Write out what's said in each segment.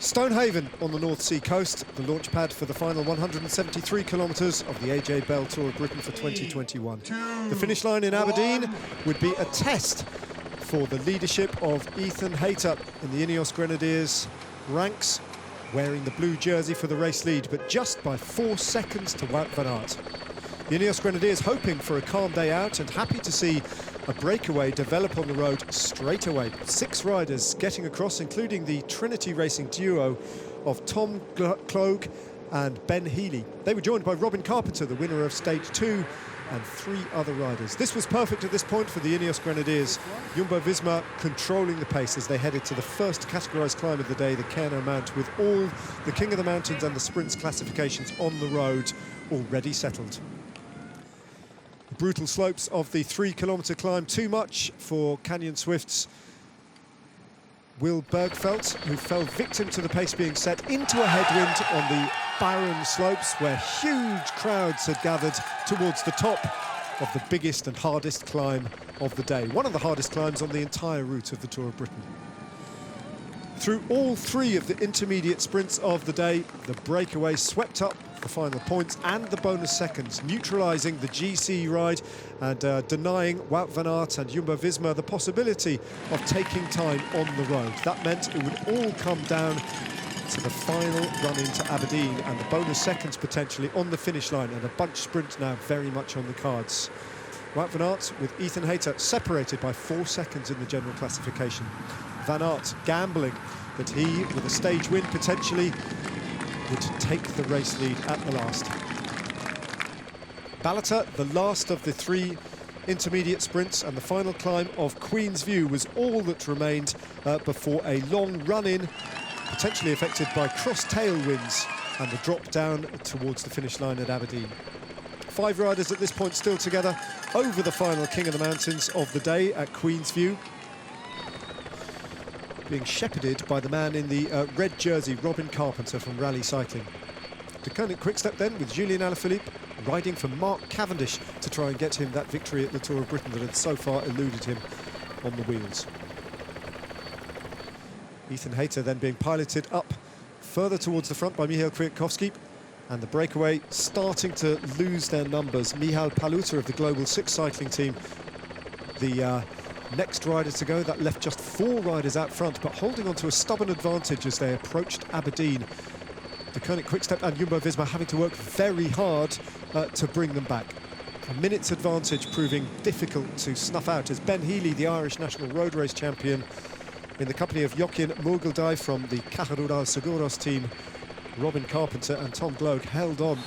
Stonehaven on the North Sea coast, the launch pad for the final 173 kilometres of the AJ Bell Tour of Britain for 2021. The finish line in Aberdeen would be a test for the leadership of Ethan Hayter in the Ineos Grenadiers ranks, wearing the blue jersey for the race lead, but just by 4 seconds to Wout van Aert. The Ineos Grenadiers hoping for a calm day out and happy to see a breakaway develop on the road straight away. 6 riders getting across, including the Trinity Racing duo of Tom Gloag and Ben Healy. They were joined by Robin Carpenter, the winner of Stage 2, and 3 other riders. This was perfect at this point for the Ineos Grenadiers. Jumbo-Visma controlling the pace as they headed to the first categorised climb of the day, the Cairns Mount, with all the King of the Mountains and the sprints classifications on the road already settled. The brutal slopes of the 3-kilometre climb, too much for Canyon Swift's Will Bergfeldt, who fell victim to the pace being set into a headwind on the barren slopes where huge crowds had gathered towards the top of the biggest and hardest climb of the day. One of the hardest climbs on the entire route of the Tour of Britain. Through all 3 of the intermediate sprints of the day, the breakaway swept up the final points and the bonus seconds, neutralising the GC ride and denying Wout van Aert and Jumbo-Visma the possibility of taking time on the road. That meant it would all come down to the final run into Aberdeen and the bonus seconds potentially on the finish line, and a bunch sprint now very much on the cards. Wout van Aert with Ethan Hayter separated by 4 seconds in the general classification. Van Aert gambling that he, with a stage win potentially, would take the race lead at the last. Balata, the last of the 3 intermediate sprints, and the final climb of Queen's View was all that remained before a long run-in, potentially affected by cross tailwinds and the drop down towards the finish line at Aberdeen. 5 riders at this point still together over the final King of the Mountains of the day at Queen's View, being shepherded by the man in the red jersey, Robin Carpenter from Rally Cycling. Deceuninck Quickstep then with Julian Alaphilippe riding for Mark Cavendish to try and get him that victory at the Tour of Britain that had so far eluded him on the wheels. Ethan Hayter then being piloted up further towards the front by Michał Kwiatkowski, and the breakaway starting to lose their numbers. Michał Paluta of the Global 6 cycling team, the next rider to go, that left just 4 riders out front, but holding on to a stubborn advantage as they approached Aberdeen. Deceuninck Quickstep and Jumbo-Visma having to work very hard to bring them back. A minute's advantage proving difficult to snuff out as Ben Healy, the Irish national road race champion, in the company of Jochen Moguldai from the Caja Rural Seguros team, Robin Carpenter and Tom Gloag held on.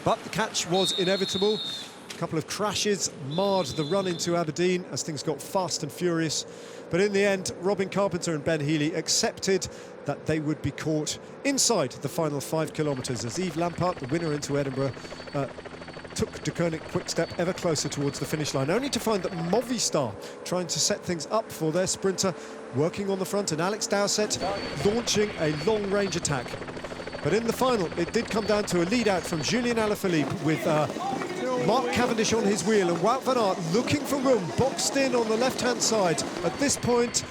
But the catch was inevitable. A couple of crashes marred the run into Aberdeen as things got fast and furious. But in the end, Robin Carpenter and Ben Healy accepted that they would be caught inside the final 5 kilometres as Yves Lampaert, the winner into Edinburgh, took Deceuninck Quickstep ever closer towards the finish line, only to find that Movistar, trying to set things up for their sprinter, working on the front, and Alex Dowsett launching a long-range attack. But in the final, it did come down to a lead-out from Julian Alaphilippe with Mark Cavendish on his wheel and Wout van Aert looking for room, boxed in on the left-hand side. At this point,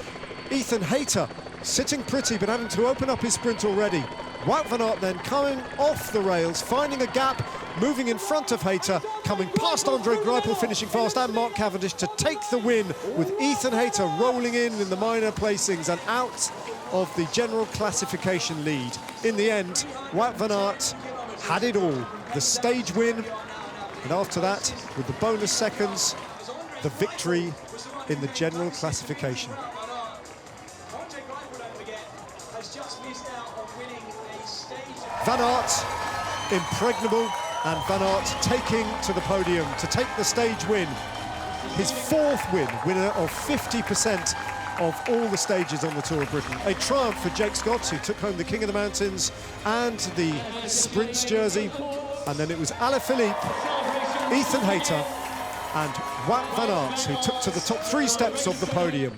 Ethan Hayter sitting pretty but having to open up his sprint already. Wout van Aert then coming off the rails, finding a gap, moving in front of Hayter, coming past Andre Greipel, finishing fast, and Mark Cavendish to take the win, with Ethan Hayter rolling in the minor placings and out of the general classification lead. In the end, Wout van Aert had it all. The stage win, and after that, with the bonus seconds, the victory in the general classification. Van Aert impregnable, and Van Aert taking to the podium to take the stage win. His 4th win, winner of 50% of all the stages on the Tour of Britain. A triumph for Jake Scott, who took home the King of the Mountains and the sprints jersey. And then it was Alaphilippe, Ethan Hayter and Wout van Aert who took to the top 3 steps of the podium.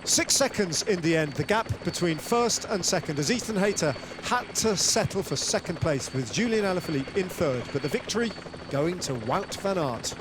6 seconds in the end, the gap between first and second, as Ethan Hayter had to settle for second place with Julian Alaphilippe in third, but the victory going to Wout van Aert.